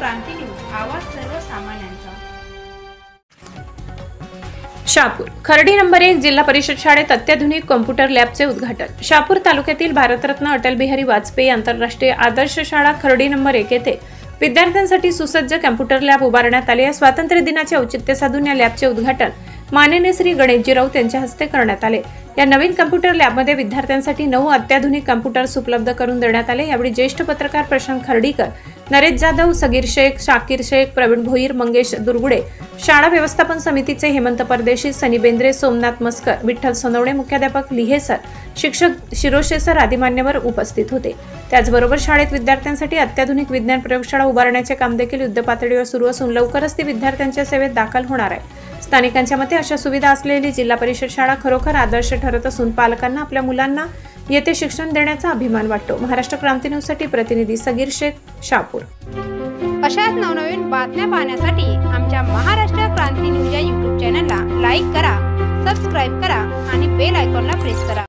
क्रांती news, आवाज सर्वसामान्यांचा। Shahapur Khardi number 1 जिल्हा परिषद शाळेत अत्याधुनिक कॉम्प्युटर लॅबचे उद्घाटन। शहापूर तालुक्यातील भारतरत्न अटल बिहारी वाजपेयी आंतरराष्ट्रीय आदर्श शाळा खर्डी नंबर 1 येथे विद्यार्थ्यांसाठी सुसज्ज कॉम्प्युटर लॅब उभारण्यात आली आहे। स्वातंत्र्य दिनाचे औचित्य साधून या लॅबचे उद्घाटन माननीय श्री गणेशजी राऊत यांच्या हस्ते करण्यात आले। या नवीन कॉम्प्युटर लॅबमध्ये विद्यार्थ्यांसाठी 9 अत्याधुनिक कॉम्प्युटर्स उपलब्ध करून देण्यात आले। यावेळी ज्येष्ठ पत्रकार प्रशांत खर्डीकर, नरेश जाधव, सगीर शेख, शाकीर शेख, प्रवीण भोईर, मंगेश दुर्गुडे, शाळा व्यवस्थापन समितीचे हेमंत परदेशी, सनी बेंद्रे, सोमनाथ मस्कर, विठ्ठल सोनवणे, मुख्याध्यापक लिहे सर, शिक्षक शिरोशे सर आदी मान्यवर उपस्थित होते। त्याचबरोबर शाळेत विद्यार्थ्यांसाठी अत्याधुनिक विज्ञान प्रयोगशाळा उभारण्याचे काम देखील युद्धपातळीवर सुरू असून लवकरच ती विद्यार्थ्यांच्या सेवेत दाखल होणार आहे। स्थानिकांच्या मते अशा सुविधा असलेली जिल्हा परिषद शाळा खरोखर आदर्श ठरत असून पालकांना आपल्या मुलांना येथे शिक्षण देण्याचा अभिमान वाटतो। महाराष्ट्र क्रांती न्यूज साठी प्रतिनिधी सगीर शेख, शहापूर। अशाच नवनवीन बातम्या पाहण्यासाठी आमच्या महाराष्ट्र क्रांती न्यूज या YouTube चॅनलला लाईक करा, सबस्क्राइब करा आणि बेल आयकॉनला प्रेस करा।